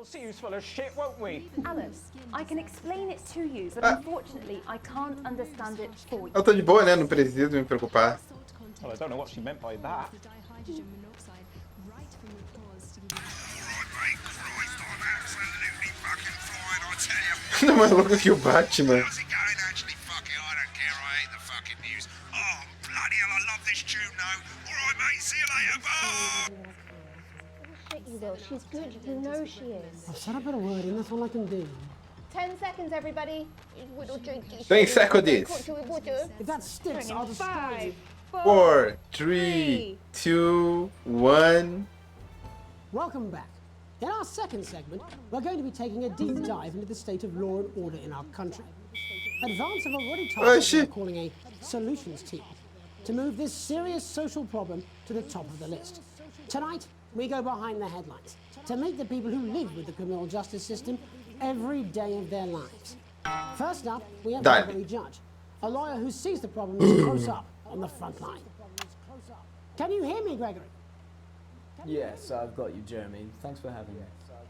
see who's full of shit, won't we? Alice, I can explain it to you, but unfortunately I can't understand it for you. Eu tô de boa, né? Não preciso me preocupar. Well, I don't know what she meant by that. Não é mais louco que o Batman. She's good, you know she is. I've said a bit of wording, that's all I can do. 10 seconds, everybody. 10 seconds. If that sticks, I'll destroy you. 4, 3, 2, 1. Welcome back. In our second segment, we're going to be taking a deep dive into the state of law and order in our country. Advance have already tasked what we're calling a solutions team to move this serious social problem to the top of the list. Tonight, we go behind the headlines to meet the people who live with the criminal justice system every day of their lives. First up, we have Gregory Judge, a lawyer who sees the problems close up on the front line. Can you hear me, Gregory? Yes, I've got you, Jeremy. Thanks for having me.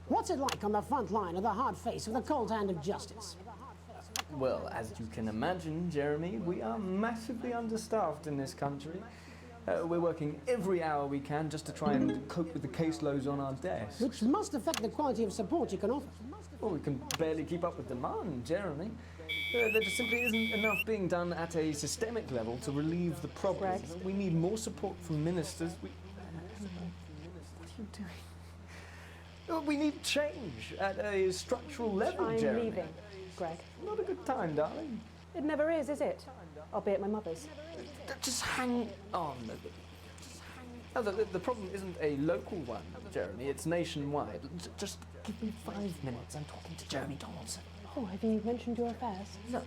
What's it like on the front line of the hard face of the cold hand of justice? Well, as you can imagine, Jeremy, we are massively understaffed in this country. We're working every hour we can just to try and cope with the caseloads on our desks. Which must affect the quality of support you can offer. Well, we can barely keep up with demand, Jeremy. There just simply isn't enough being done at a systemic level to relieve the problem. We need more support from ministers. What are you doing? We need change at a structural level, Jeremy. I'm leaving, Greg. Not a good time, darling. It never is it? I'll be at my mother's. Just hang on. No, the problem isn't a local one, Jeremy. It's nationwide. Just give me 5 minutes. I'm talking to Jeremy Donaldson. Oh, have you mentioned your affairs? No.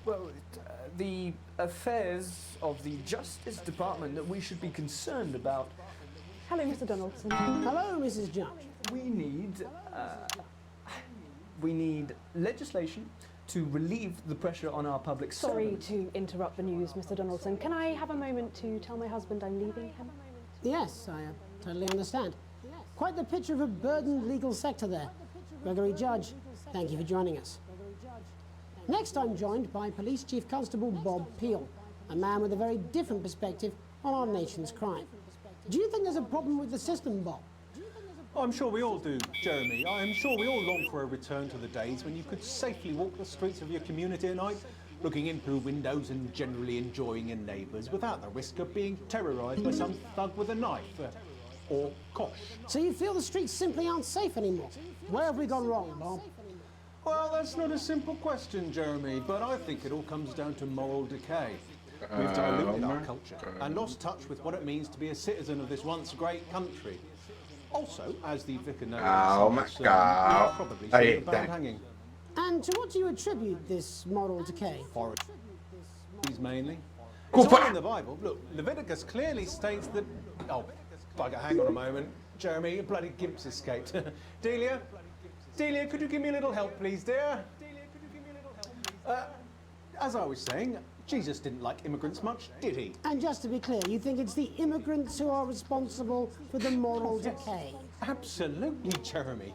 Well, the affairs of the Justice Department that we should be concerned about. Hello, Mr. Donaldson. Hello, Mrs. Judge. We need legislation to relieve the pressure on our public servants. Sorry to interrupt the news, Mr. Donaldson. Can I have a moment to tell my husband I'm leaving him? Yes, I totally understand. Quite the picture of a burdened legal sector there. Gregory Judge, thank you for joining us. Next, I'm joined by Police Chief Constable Bob Peel, a man with a very different perspective on our nation's crime. Do you think there's a problem with the system, Bob? I'm sure we all do, Jeremy. I am sure we all long for a return to the days when you could safely walk the streets of your community at night, looking in through windows and generally enjoying your neighbours without the risk of being terrorised by some thug with a knife or kosh. So you feel the streets simply aren't safe anymore? Where have we gone wrong, Bob? Well, that's not a simple question, Jeremy, but I think it all comes down to moral decay. We've diluted our culture and lost touch with what it means to be a citizen of this once great country. Also, as the vicar knows, we are probably seeing a bad hanging. And to what do you attribute this moral decay? These mainly. It's all in the Bible. Look, Leviticus clearly states that... Oh, bugger, hang on a moment. Jeremy, your bloody gimp's escaped. Delia, could you give me a little help, please, dear? As I was saying, Jesus didn't like immigrants much, did he? And just to be clear, you think it's the immigrants who are responsible for the moral decay? Absolutely, Jeremy.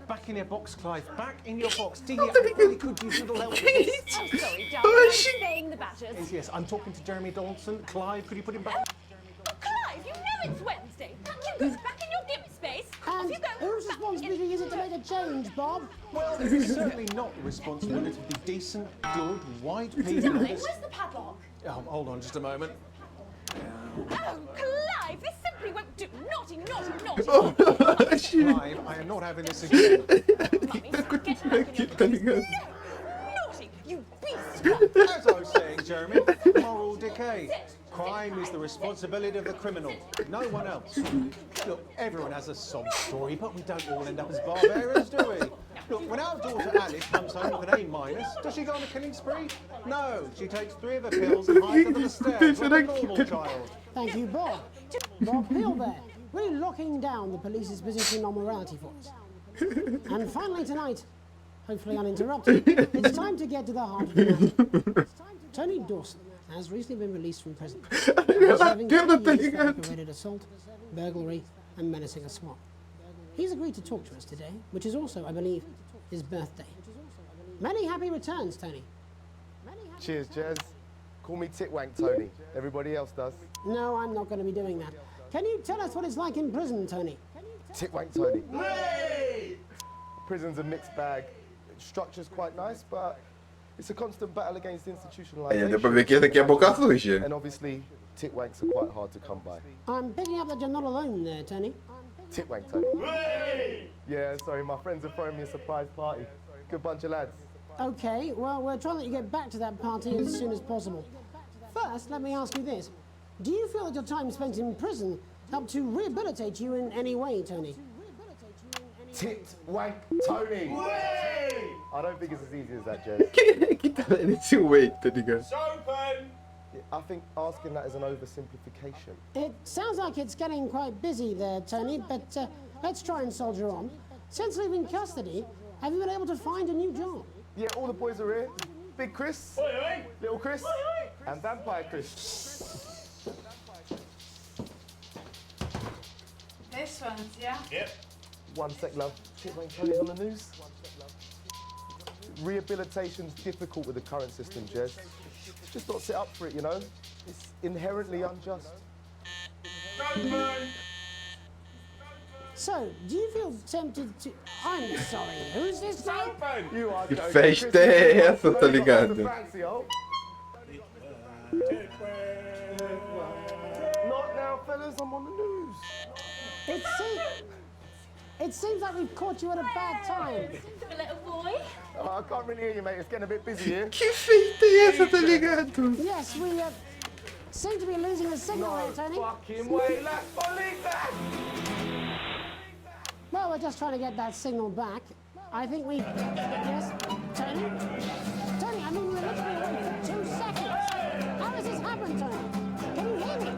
Back in your box, Clive. Back in your box. Delia, I really could use a little help with this. I'm sorry, darling. I'm staying the Badgers. Yes, I'm talking to Jeremy Donaldson. Clive, could you put him back? Clive, you know it's Wednesday. You go back in your gimp space. And whose responsibility is it to make a change, Bob? Well, it's certainly not the responsibility of the decent, good, white people. Darling, where's the padlock? Oh, hold on just a moment. Oh, Clive, this simply won't do. Naughty, naughty, naughty. Clive, I am not having this again. Mummy, get back in your gimp. Naughty, you beast. As I was saying, Jeremy, moral decay. Crime is the responsibility of the criminal, no one else. Look, everyone has a sob story, but we don't all end up as barbarians, do we? Look, when our daughter Alice comes home with an A-, does she go on a killing spree? No, she takes 3 of the pills and hides under the stairs like a normal child. Thank you, Bob. Bob Peel there, really locking down the police's position on morality for us. And finally tonight, hopefully uninterrupted, it's time to get to the heart of the matter. Tony Dawson has recently been released from prison. Serving 2 years for aggravated assault, burglary, and menacing a swat. He's agreed to talk to us today, which is also, I believe, his birthday. Many happy returns, Tony. Cheers, Jez. Call me Titwank Tony. Everybody else does. No, I'm not going to be doing that. Can you tell us what it's like in prison, Tony? Titwank Tony. Prison's a mixed bag. Structure's quite nice, but it's a constant battle against Aí deu pra ver que esse aqui é boca suja. And obviously, Titwanks are quite hard to come by. I'm picking up that you're not alone there, Tony. Titwank Tony. Yeah, sorry, my friends are throwing me a surprise party. Good bunch of lads. Okay, well, we're trying to let you get back to that party as soon as possible. First, let me ask you this. Do you feel that your time spent in prison helped to rehabilitate you in any way, Tony? Titwank Tony! I don't think it's as easy as that, Jez. Que tá nesse way, tá ligado? I think asking that is an oversimplification. It sounds like it's getting quite busy there, Tony, but let's try and soldier on. Since leaving custody, have you been able to find a new job? Yeah, all the boys are here. Big Chris, Little Chris, and Vampire Chris. This one's, yeah? Yep. One sec, love. Titwank Tony's on the news. Rehabilitation's difficult with the current system, Jez. Just not set up for it, you know? It's inherently unjust. So, do you feel tempted to... I'm sorry, who's this now? You are Que joking. festa é essa, tá ligado? Not now, fellas, I'm on the news. It seems like we've caught you at a bad time. The little boy? I can't really hear you, mate. It's getting a bit busy here. Que festa é essa, tá ligado? Yes, we seem to be losing the signal here, Tony. Fucking way, let's believe that! Well, we're just trying to get that signal back. I think we... Yes, Tony? Tony, I mean, we're literally away for 2 seconds. How has this happened, Tony? Can you hear me?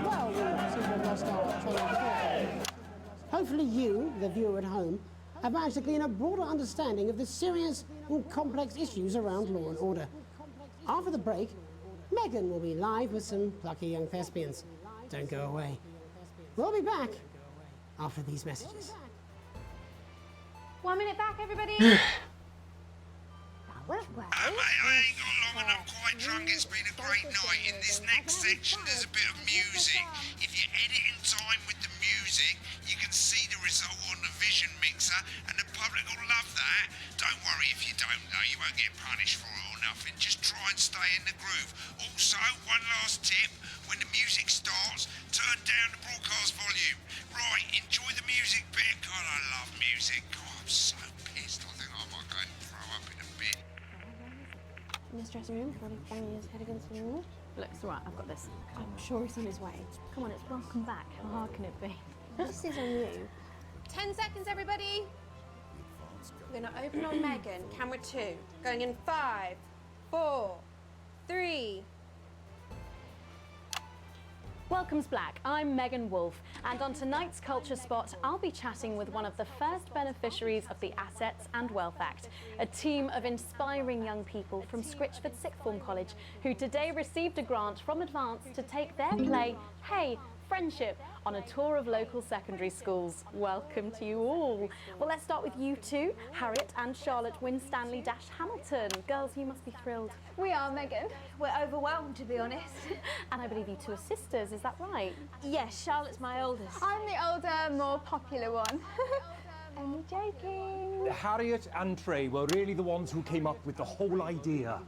Well, we seem to have lost our train of thought. Hopefully you, the viewer at home, have managed to glean a broader understanding of the serious and complex issues around law and order. After the break, Megan will be live with some plucky young thespians. Don't go away. We'll be back after these messages. 1 minute back, everybody. Mate, I ain't got long and I'm quite drunk. It's been a great night. In this next section, there's a bit of music. If you edit in time with the music, you can see the result on the vision mixer, and the public will love that. Don't worry if you don't know, you won't get punished for it or nothing. Just try and stay in the groove. Also, one last tip, when the music starts, turn down the broadcast volume. Right, enjoy the music bit. God, I love music. God, I'm so pissed. I think I might go and throw up in a bit. In this dressing room, before he banging his head against the wall. Look, it's all right, I've got this. I'm sure he's on his way. Come on, it's welcome back. How hard can it be? This is on you. 10 seconds, everybody. We're going to open on Megan. Camera 2. Going in 5, 4, 3. Welcome's Black. I'm Megan Wolfe, and on tonight's Culture Spot, I'll be chatting with one of the first beneficiaries of the Assets and Wealth Act, a team of inspiring young people from Scritchford Sixth Form College who today received a grant from Advance to take their play, Hey, Friendship, on a tour of local secondary schools. Welcome to you all. Well, let's start with you two, Harriet and Charlotte Winstanley-Hamilton. Girls, you must be thrilled. We are, Megan. We're overwhelmed, to be honest. And I believe you two are sisters, is that right? Yes, Charlotte's my oldest. I'm the older, more popular one. Only joking. Harriet and Trey were really the ones who came up with the whole idea.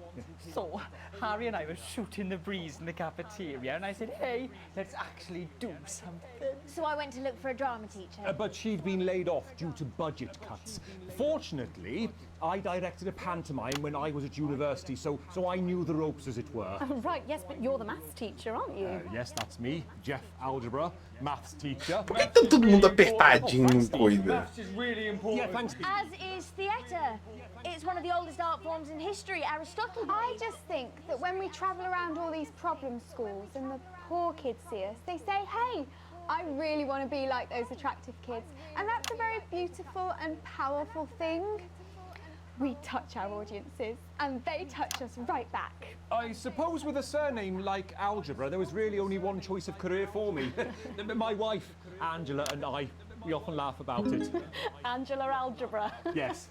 So, Harry and I were shooting the breeze in the cafeteria, and I said, hey, let's actually do something. So I went to look for a drama teacher. But she'd been laid off due to budget cuts. Fortunately, I directed a pantomime when I was at university, so I knew the ropes, as it were. Oh, right, yes, but you're the maths teacher, aren't you? Yes, that's me, Jeff Algebra, maths teacher. Por que tá todo mundo apertadinho no coisa? Maths is really important. Yeah, thanks. As is theatre. It's one of the oldest art forms in history, Aristotle. I just think that when we travel around all these problem schools and the poor kids see us, they say, hey, I really want to be like those attractive kids. And that's a very beautiful and powerful thing. We touch our audiences, and they touch us right back. I suppose with a surname like Algebra, there was really only one choice of career for me. My wife, Angela, and I, we often laugh about it. Angela Algebra. Yes.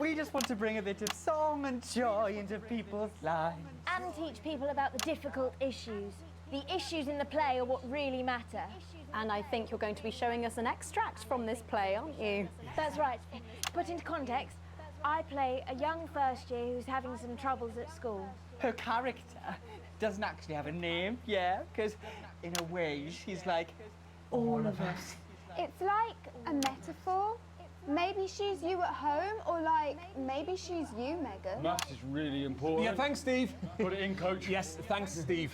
We just want to bring a bit of song and joy into people's lives. And teach people about the difficult issues. The issues in the play are what really matter. And I think you're going to be showing us an extract from this play, aren't you? That's right. To put into context, I play a young first year who's having some troubles at school. Her character doesn't actually have a name, yeah, because in a way she's like all of us. It's like a metaphor. Maybe she's you at home, or like, maybe she's you, Megan. Maths is really important. Yeah, thanks, Steve. Put it in, coach. Yes, thanks, Steve.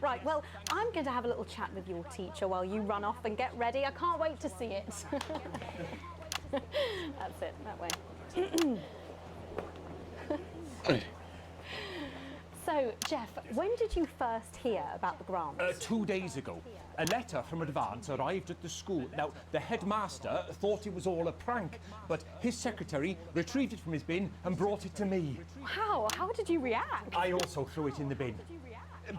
Right, well, I'm going to have a little chat with your teacher while you run off and get ready. I can't wait to see it. That's it, that way. So, Jeff, when did you first hear about the grant? 2 days ago. A letter from Advance arrived at the school. Now, the headmaster thought it was all a prank, but his secretary retrieved it from his bin and brought it to me. Wow, how did you react? I also threw it in the bin.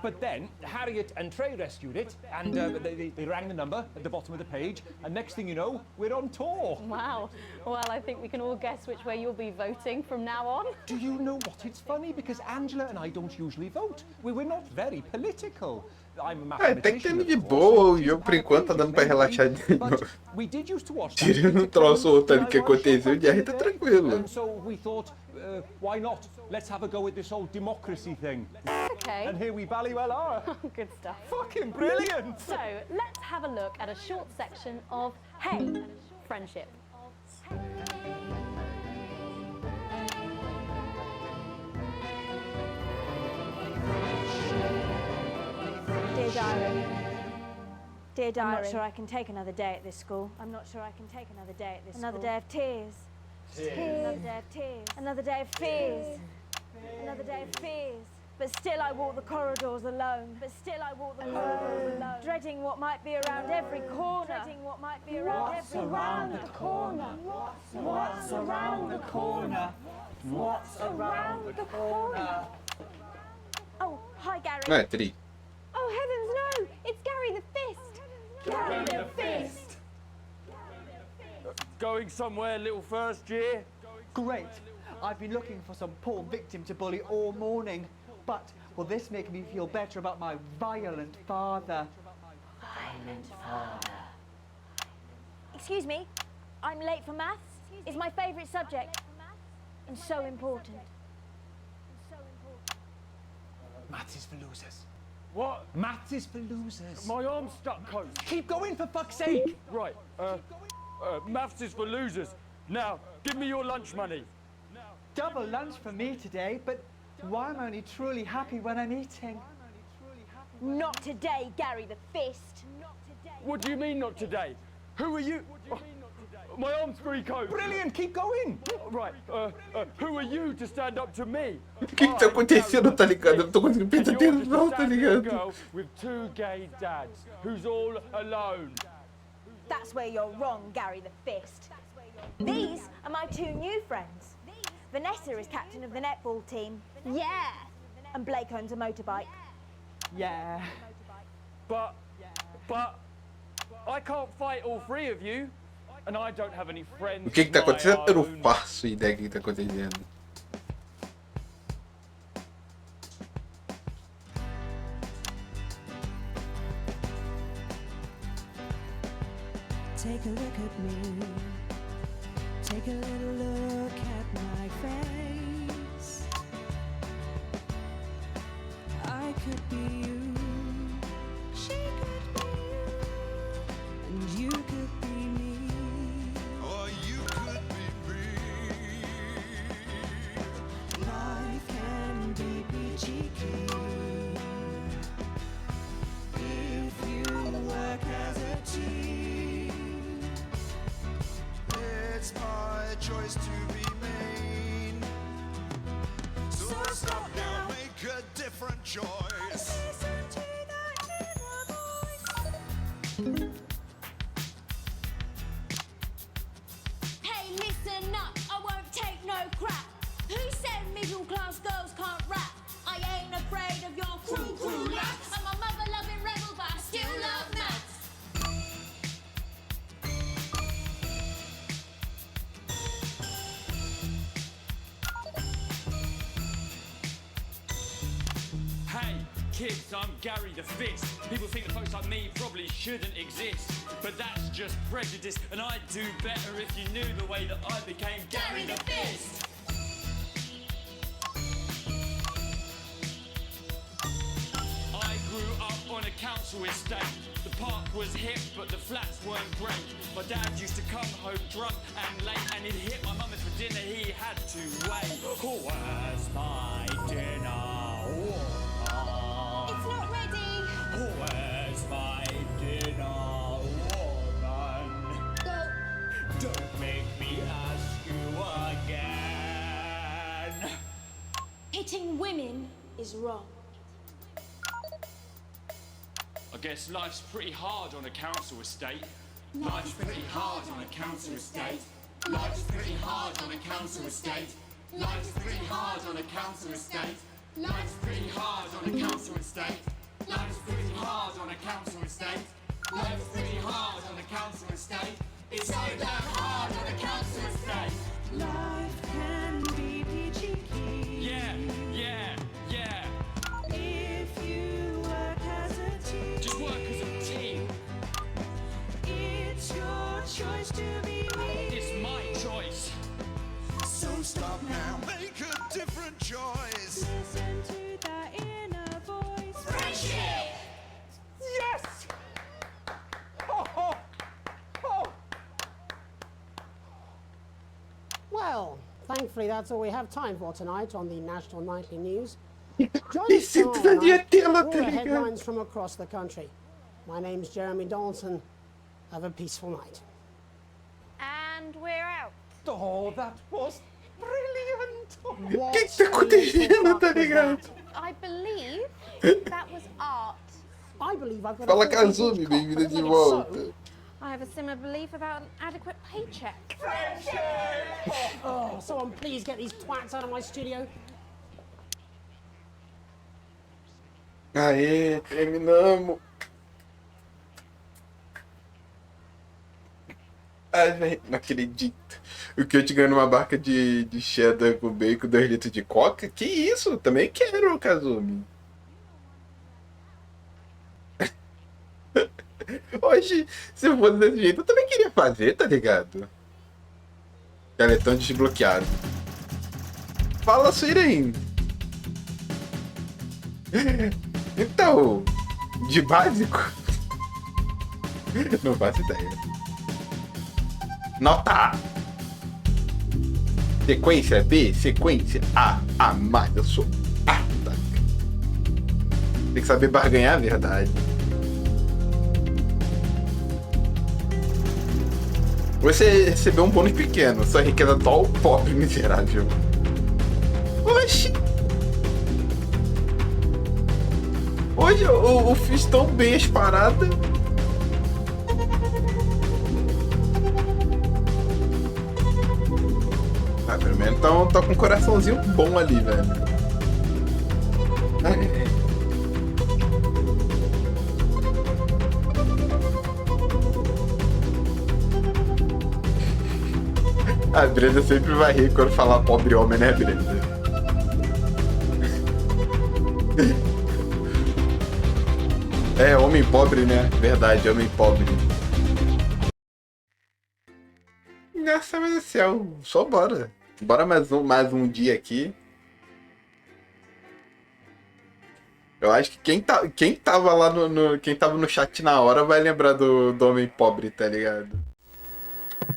But then Harriet and Trey rescued it, and they rang the number at the bottom of the page, and next thing you know, we're on tour. Wow. Well, I think we can all guess which way you'll be voting from now on. Do you know what? It's funny, because Angela and I don't usually vote. We're not very political. I'm a Tem que mathematician. ter de boa, o jogo por enquanto tá dando pra relaxar de novo. We did used to watch that. Tirando um troço ou outro ali que aconteceu, o Jerry tá tranquilo. So we thought, why not? Let's have a go at this whole democracy thing. Okay. And here we bally well are. Good stuff. Fucking brilliant! So, let's have a look at a short section of Hey, Friendship. Dear Diary. Dear Diary. I'm not sure I can take another day at this school. I'm not sure I can take another day at this school. Another day of tears. Another day of tears. Another day of fears. Another day of fears. But still I walk the corridors alone. But still I walk the corridors alone. Dreading what might be around every corner. Dreading what might be around every around the corner? What's around the corner? What's around the corner? Oh, hi Gary. Não, é tri. Oh, heavens no! It's Gary the Fist! Gary the Fist! Going somewhere, little first year? Great. I've been looking for some poor victim to bully all morning. But will this make me feel better about my violent father? Violent father. Excuse me, I'm late for maths. It's my favourite subject. And so important. Maths is for losers. What? Maths is for losers. My arm's stuck, coach. Keep going, for fuck's sake! Right, maths is for losers. Now, give me your lunch money. Double lunch for me today, but why am I only truly happy when I'm eating? Not today, Gary the Fist. What do you mean not today? Who are you? Oh, my arm's free, coach. Brilliant, keep going. Right, who are you to stand up to me? O que tá acontecendo, tá ligado? Eu não tô conseguindo prestar And you're just atenção, a tá sad little ligado? girl with two gay dads who's all alone. That's where you're wrong, Gary the Fist. These are my two new friends. Vanessa is captain of the netball team. Yeah. And Blake owns a motorbike. Yeah. But I can't fight all three of you, and I don't have any friends. O que tá of my acontecendo? Eu não own. faço ideia do que tá acontecendo. Take a look at me. Take a little look at my face. I could be you. She could be you. And you could be me. Or you could be me. Life can be peachy keen if you work as a team. It's my choice to be mean. So stop now, make a different choice. Listen to that inner voice. Hey, listen up. kids, I'm Gary the Fist. People think that folks like me probably shouldn't exist, but that's just prejudice, and I'd do better if you knew the way that I became Gary the Fist. I grew up on a council estate. The park was hip, but the flats weren't great. My dad used to come home drunk and late, and he'd hit my mum for dinner, he had to wait. Where's my dinner, woman? It's not ready. Where's my dinner, woman? Don't make me ask you again. Hitting women is wrong. I guess life's pretty hard on a council estate. Life's pretty hard on a council estate. Life's pretty hard on a council estate. Life's pretty hard on a council estate. Life's pretty hard on a council estate. Life's pretty hard on a council estate. Life's pretty hard on a council estate. It's so damn hard on a council estate. Life can be peachy keen. Yeah. If you work as a team. Just work as a team. It's your choice to be me. It's my choice. So stop now, make a different choice. Listen to that inner voice. Friendship! Yes! Oh. Well, thankfully that's all we have time for tonight on the National Nightly News. Me sinto na minha tela, tá All the ligado? headlines from across the country. My name's Jeremy Donaldson. Have a peaceful night. And we're out. Oh, that was brilliant. O que que tá acontecendo, tá ligado? I believe that was art. I believe I've got Fala a Kazumi, bem-vinda de volta. I have a similar belief about an adequate paycheck. Oh, someone please get these twats out of my studio. Aê, terminamos. Ai, velho, não acredito. O que eu te ganho numa barca de cheddar com bacon, 2 litros de coca? Que isso? Também quero, Kazumi. Hoje, se eu fosse desse jeito, eu também queria fazer, tá ligado? Galetão desbloqueado. Fala, Suiren. Então, de básico? Não faço ideia. Nota! Sequência B, sequência A. A mais, eu sou A. Tá? Tem que saber barganhar a verdade. Você recebeu um bônus pequeno, sua riqueza atual pobre miserável. Oxi! Hoje eu fiz tão bem as paradas. Ah, pelo menos tá com um coraçãozinho bom ali, velho. A Brenda sempre vai rir quando falar pobre homem, né, Brenda? É, homem pobre, né? Verdade, homem pobre. Nossa, mas do céu, só bora. Bora mais um dia aqui. Eu acho que quem tava lá quem tava no chat na hora vai lembrar do homem pobre, tá ligado?